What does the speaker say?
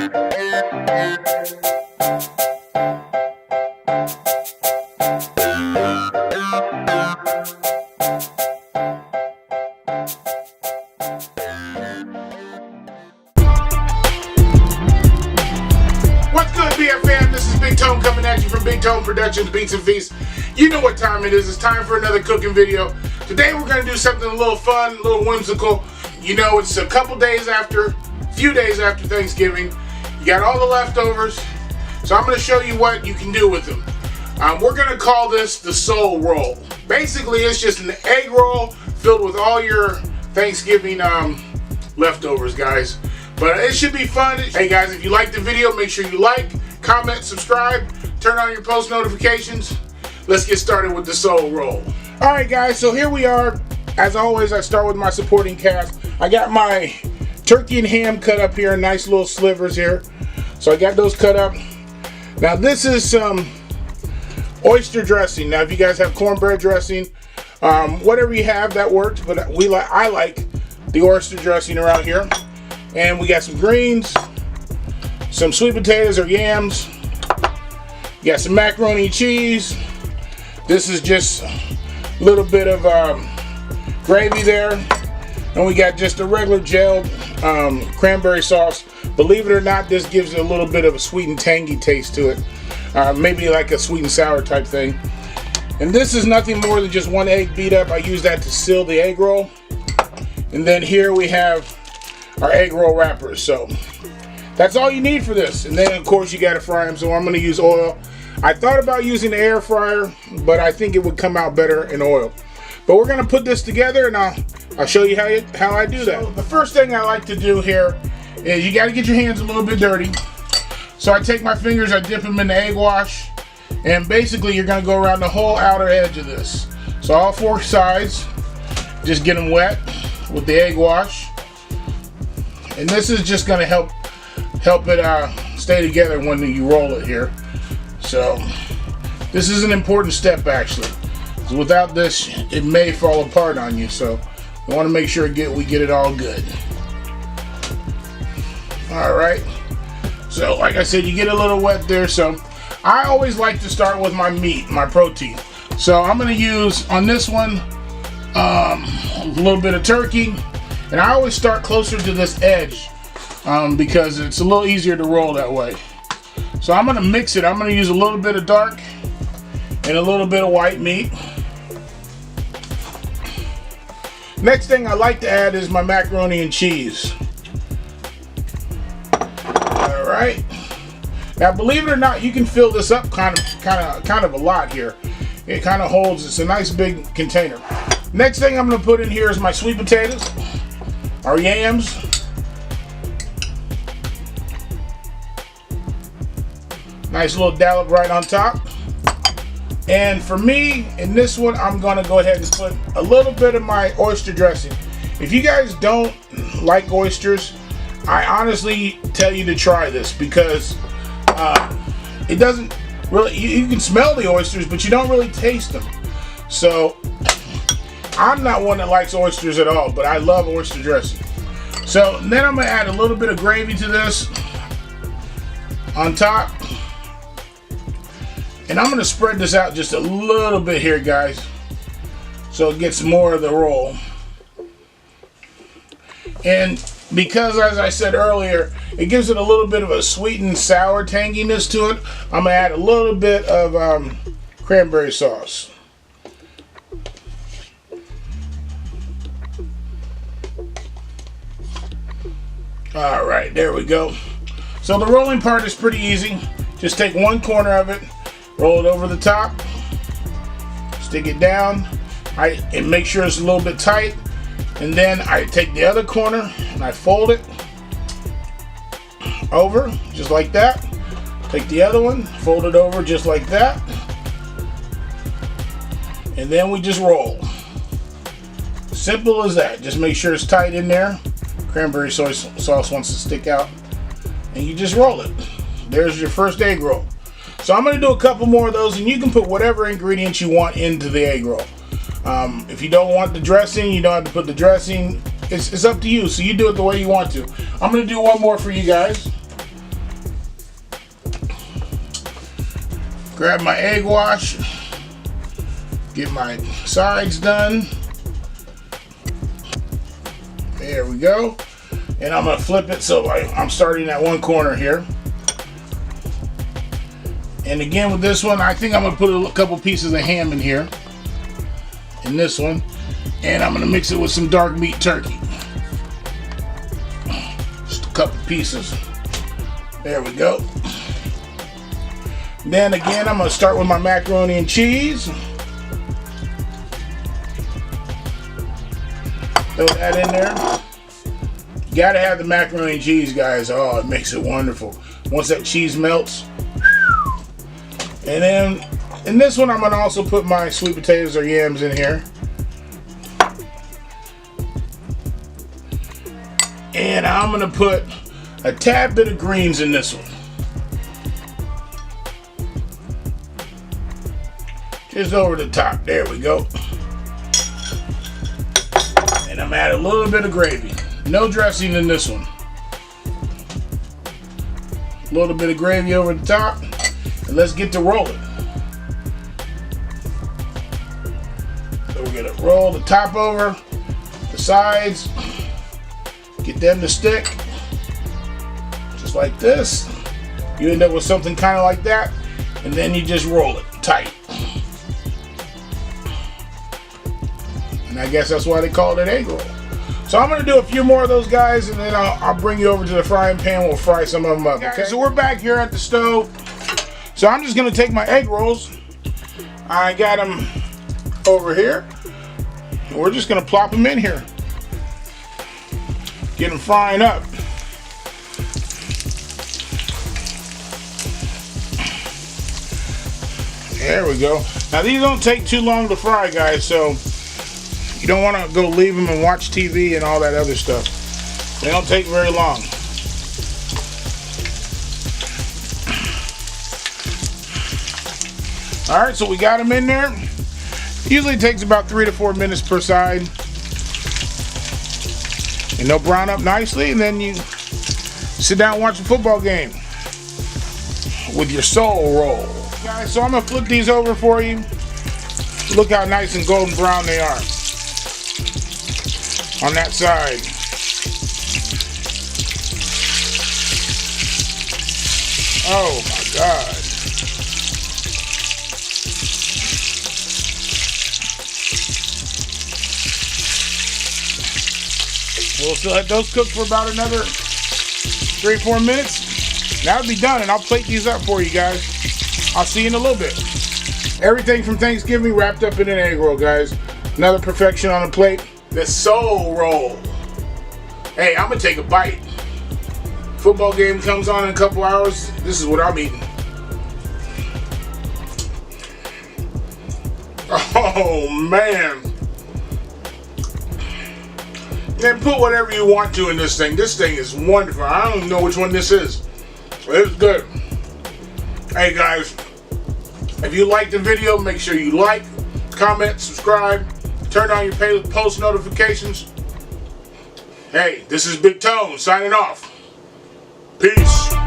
What's good, BFM? This is Big Tone coming at you from Big Tone Productions Beats and Feasts. You know what time it is. It's time for another cooking video. Today we're going to do something a little fun, a little whimsical. You know, it's a few days after Thanksgiving. You got all the leftovers. So I'm going to show you what you can do with them. We're going to call this the soul roll. Basically, it's just an egg roll filled with all your Thanksgiving leftovers, guys. But it should be fun. Hey guys, if you like the video, make sure you like, comment, subscribe, turn on your post notifications. Let's get started with the soul roll. Alright guys, so here we are. As always, I start with my supporting cast. I got my turkey and ham cut up here, nice little slivers here. So I got those cut up. Now this is some oyster dressing. Now if you guys have cornbread dressing, whatever you have, that works. But I like the oyster dressing around here. And we got some greens, some sweet potatoes or yams. You got some macaroni and cheese. This is just a little bit of gravy there. And we got just a regular gelled cranberry sauce. Believe it or not, this gives it a little bit of a sweet and tangy taste to it. Maybe like a sweet and sour type thing. And this is nothing more than just one egg beat up. I use that to seal the egg roll. And then here we have our egg roll wrappers. So that's all you need for this. And then of course you got to fry them. So I'm going to use oil. I thought about using the air fryer, but I think it would come out better in oil. But we're going to put this together, and I'll show you how I do that. So the first thing I like to do here is you got to get your hands a little bit dirty. So I take my fingers, I dip them in the egg wash, and basically you're going to go around the whole outer edge of this. So all four sides, just get them wet with the egg wash. And this is just going to help it stay together when you roll it here. So this is an important step actually. Without this, it may fall apart on you. So we want to make sure we get it all good. All right. So like I said, you get a little wet there. So I always like to start with my meat, my protein. So I'm going to use on this one a little bit of turkey. And I always start closer to this edge because it's a little easier to roll that way. So I'm going to mix it. I'm going to use a little bit of dark and a little bit of white meat. Next thing I like to add is my macaroni and cheese. All right. Now, believe it or not, you can fill this up kind of a lot here. It kind of holds. It's a nice big container. Next thing I'm going to put in here is my sweet potatoes. Our yams. Nice little dollop right on top. And for me, in this one, I'm going to go ahead and put a little bit of my oyster dressing. If you guys don't like oysters, I honestly tell you to try this because it doesn't really, you can smell the oysters, but you don't really taste them. So I'm not one that likes oysters at all, but I love oyster dressing. So then I'm going to add a little bit of gravy to this on top. And I'm going to spread this out just a little bit here, guys, so it gets more of the roll. And because, as I said earlier, it gives it a little bit of a sweet and sour tanginess to it, I'm going to add a little bit of cranberry sauce. All right, there we go. So the rolling part is pretty easy. Just take one corner of it, roll it over the top, stick it down, and make sure it's a little bit tight. And then I take the other corner and I fold it over just like that. Take the other one, fold it over just like that. And then we just roll. Simple as that. Just make sure it's tight in there. Cranberry sauce wants to stick out. And you just roll it. There's your first egg roll. So I'm going to do a couple more of those, and you can put whatever ingredients you want into the egg roll. If you don't want the dressing, you don't have to put the dressing. It's up to you, so you do it the way you want to. I'm going to do one more for you guys. Grab my egg wash. Get my sides done. There we go. And I'm gonna flip it so I'm starting at one corner here. And again with this one, I think I'm gonna put a couple pieces of ham in here. In this one. And I'm gonna mix it with some dark meat turkey. Just a couple pieces. There we go. Then again, I'm gonna start with my macaroni and cheese. Throw that in there. You gotta have the macaroni and cheese, guys. Oh, it makes it wonderful. Once that cheese melts. And then in this one, I'm gonna also put my sweet potatoes or yams in here. And I'm gonna put a tad bit of greens in this one. Just over the top. There we go. And I'm adding a little bit of gravy. No dressing in this one. A little bit of gravy over the top. And let's get to rolling. So we're gonna roll the top over, the sides, get them to stick. Just like this. You end up with something kind of like that. And then you just roll it tight. And I guess that's why they call it an egg roll. So I'm going to do a few more of those, guys, and then I'll bring you over to the frying pan. We'll fry some of them up. Okay, so we're back here at the stove. So I'm just going to take my egg rolls. I got them over here. And we're just going to plop them in here. Get them frying up. There we go. Now these don't take too long to fry, guys, so you don't want to go leave them and watch TV and all that other stuff. They don't take very long. Alright, so we got them in there. Usually takes about 3 to 4 minutes per side. And they'll brown up nicely, and then you sit down and watch a football game with your soul roll. Guys, so I'm going to flip these over for you. Look how nice and golden brown they are on that side. Oh my God. We'll still let those cook for about another 3-4 minutes. That'll be done, and I'll plate these up for you guys. I'll see you in a little bit. Everything from Thanksgiving wrapped up in an egg roll, guys. Another perfection on the plate. The soul roll. Hey, I'm gonna take a bite. Football game comes on in a couple hours. This is what I'm eating. Oh man. Man, put whatever you want to in this thing. This thing is wonderful. I don't even know which one this is. It's good. Hey guys, if you liked the video, make sure you like, comment, subscribe, turn on your post notifications. Hey, this is Big Tone signing off. Peace.